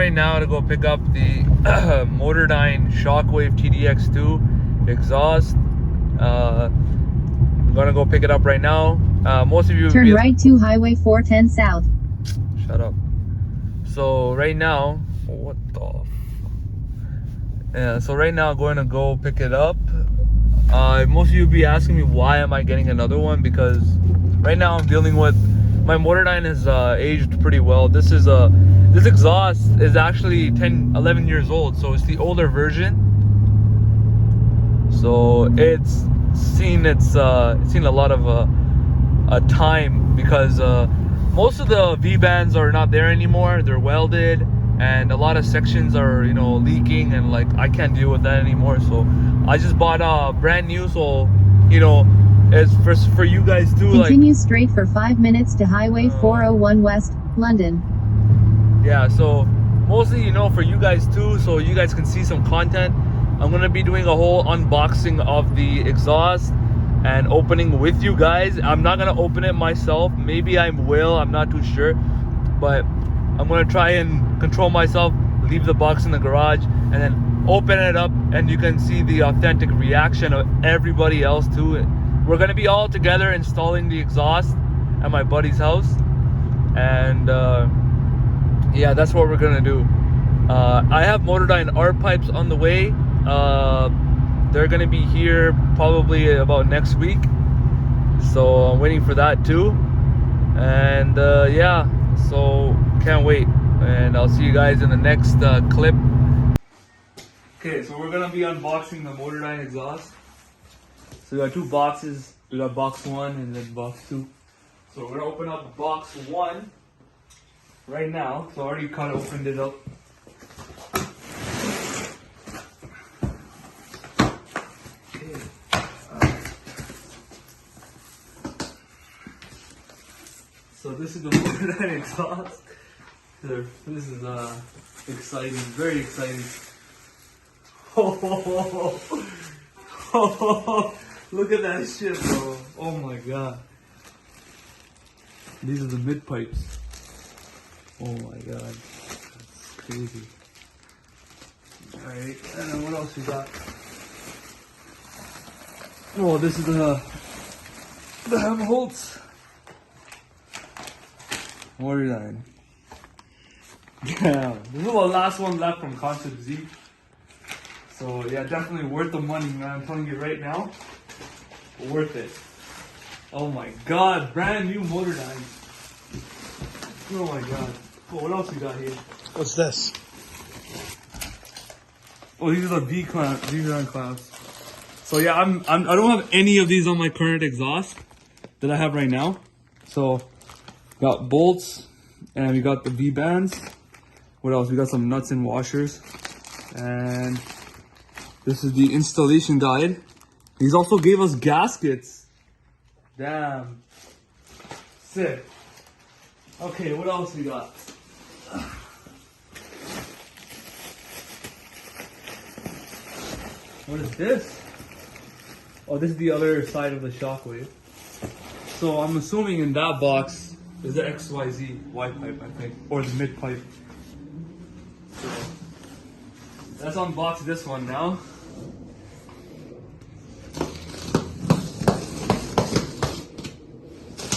right now to go pick up the MOTORDYNE shockwave TDX2 exhaust. I'm gonna go pick it up right now. Most of you turn right to Highway 410 South. Shut up. So right now, what the yeah, so right now I'm going to go pick it up. Most of you be asking me why am I getting another one, because right now I'm dealing with my MOTORDYNE has aged pretty well. This exhaust is actually 11 years old, so it's the older version. So it's seen a lot of time, because most of the V-bands are not there anymore. They're welded, and a lot of sections are, you know, leaking, and like I can't deal with that anymore. So I just bought brand new. So, you know, it's for you guys too. Continue straight for 5 minutes to Highway 401 West, London. Yeah, so mostly, you know, for you guys too, so you guys can see some content. I'm gonna be doing a whole unboxing of the exhaust and opening with you guys. I'm not gonna open it myself. Maybe I will, I'm not too sure, but I'm gonna try and control myself, leave the box in the garage, and then open it up, and you can see the authentic reaction of everybody else to it. We're gonna be all together installing the exhaust at my buddy's house, and yeah, that's what we're gonna do. I have MOTORDYNE art pipes on the way. They're gonna be here probably about next week, so I'm waiting for that too. And yeah, so can't wait, and I'll see you guys in the next clip. Okay, so we're gonna be unboxing the MOTORDYNE exhaust. So we got two boxes. We got box 1 and then box 2. So we're gonna open up box 1 right now. So I already kind of opened it up. Okay. So this is the MOTORDYNE exhaust. This is exciting, very exciting. Oh, look at that shit, bro. Oh my god. These are the mid pipes. Oh my god. That's crazy. Alright, and then what else we got? Oh, this is the Helmholtz MOTORDYNE. Yeah, this is the last one left from Concept Z. So yeah, definitely worth the money, man. I'm telling you right now, worth it. Oh my god, brand new MOTORDYNE. Oh my god. Oh, what else we got here? What's this? Oh, these are the V clamps. These are clamps. So yeah, I don't have any of these on my current exhaust that I have right now. So got bolts, and we got the V bands. What else? We got some nuts and washers, and this is the installation guide. He's also gave us gaskets. Damn. Sick. Okay, what else we got? What is this? Oh, this is the other side of the shockwave. So I'm assuming in that box is the XYZ Y pipe, I think, or the mid pipe. So let's unbox this one now.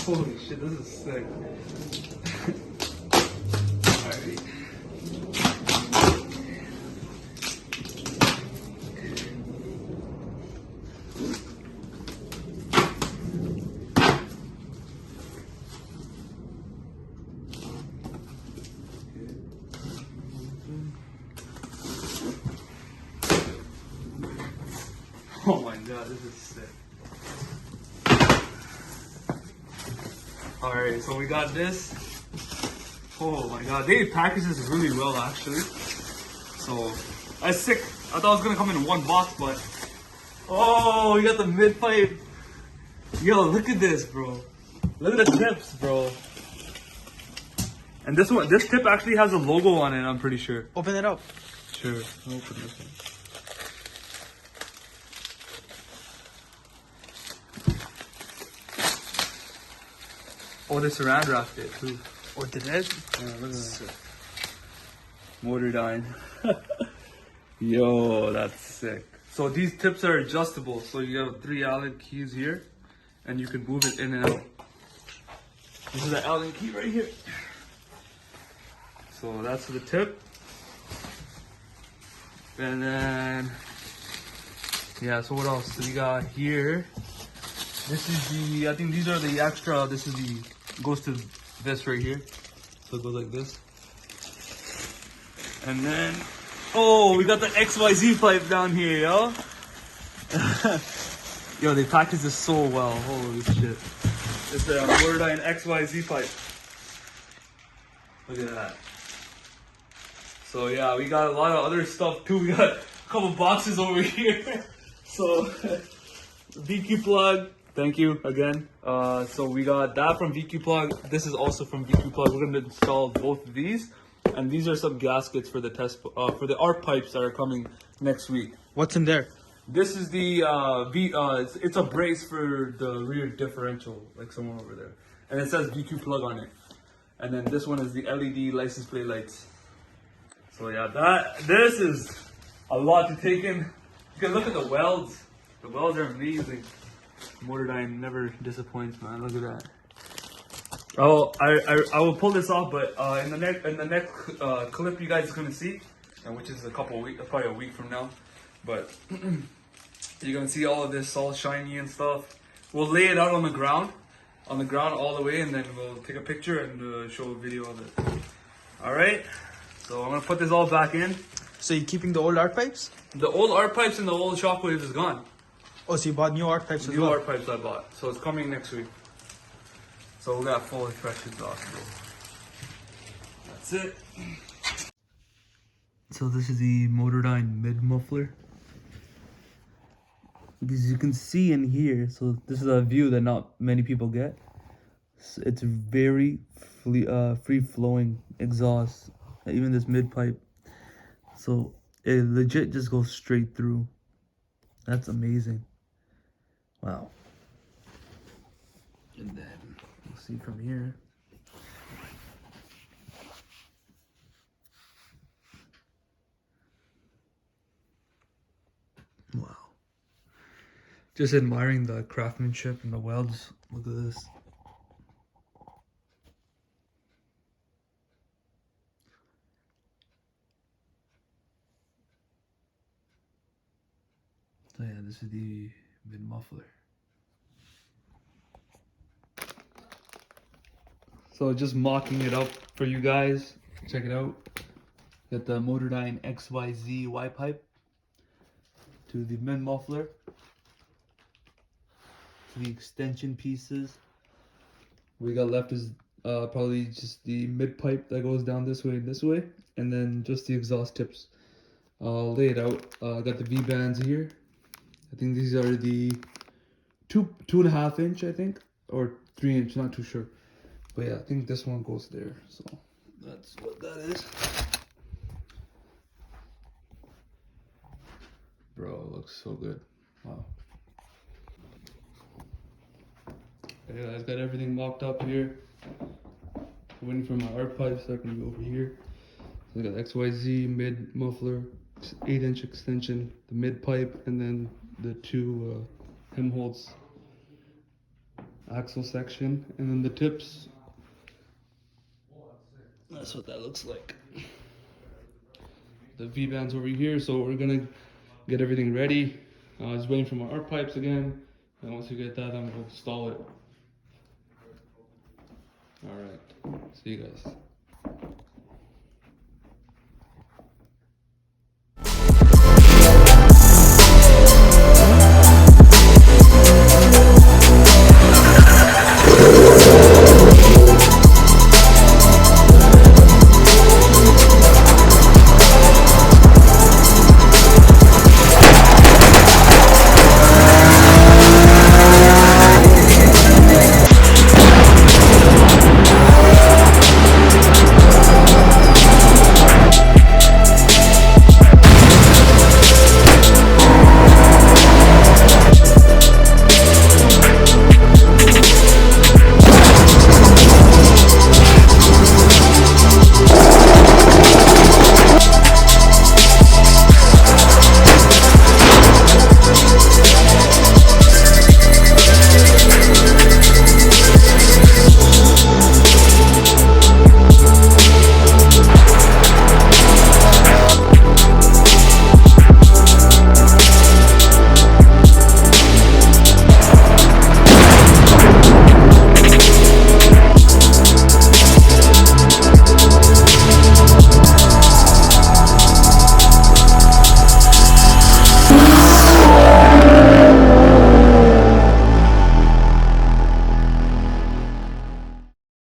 Holy shit, this is sick. Alright. Oh my god, this is sick. Alright, so we got this. Oh my god, they packaged this really well actually. So, that's sick. I thought it was gonna come in one box, but oh, we got the mid pipe. Yo, look at this, bro. Look at the tips, bro. And this tip actually has a logo on it, I'm pretty sure. Open it up. Sure, I'll open this one. Oh, they saran wrapped it too. Or did it? Yeah, look at that. MOTORDYNE. Yo, that's sick. So these tips are adjustable. So you have 3 Allen keys here, and you can move it in and out. This is the Allen key right here. So that's the tip. And then, yeah, so what else we got here? This is the, I think these are the extra, this is the, goes to this right here. So it goes like this. And then, oh, we got the XYZ pipe down here, yo. Yo, they packaged this so well, holy shit. It's a MOTORDYNE XYZ pipe. Look at that. So yeah, we got a lot of other stuff too. We got a couple boxes over here. So VQ plug, thank you again. So we got that from VQ plug. This is also from VQ plug. We're gonna install both of these, and these are some gaskets for the test for the ARP pipes that are coming next week. What's in there? This is the it's a brace for the rear differential, like someone over there, and it says VQ plug on it. And then this one is the LED license plate lights. So yeah, this is a lot to take in. You can look at the welds. The welds are amazing. MOTORDYNE never disappoints, man. Look at that. Oh, I will pull this off, but in the next clip you guys are gonna see, and which is a couple weeks, probably a week from now, but you're gonna see all of this all shiny and stuff. We'll lay it out on the ground all the way, and then we'll take a picture and show a video of it. All right. So I'm gonna put this all back in. So you're keeping the old art pipes? The old art pipes and the old shockwave is gone. Oh, so you bought new art pipes as New well? art pipes I bought. So it's coming next week. So we got full fresh exhaust. That's it. So this is the MOTORDYNE mid muffler. As you can see in here, so this is a view that not many people get. It's very free flowing exhaust. Even this mid pipe, so it legit just goes straight through. That's amazing. Wow. And then we'll see from here. Wow. Just admiring the craftsmanship and the welds. Look at this. So yeah, this is the mid muffler. So just mocking it up for you guys. Check it out. Got the MOTORDYNE XYZ Y pipe to the mid muffler, to the extension pieces. We got left is probably just the mid pipe that goes down this way, and then just the exhaust tips. I'll lay it out. I got the V bands here. I think these are the 2.5 inch, I think, or 3 inch, not too sure. But yeah, I think this one goes there. So that's what that is. Bro, it looks so good. Wow. Yeah, I've got everything mocked up here. Waiting for my art pipes so I can go over here. So I got XYZ mid muffler, 8-inch extension, the mid pipe, and then the 2 hem holds axle section, and then the tips. That's what that looks like. The V bands over here, so we're gonna get everything ready. Just waiting for my art pipes again, and once we get that, I'm gonna install it. All right, see you guys.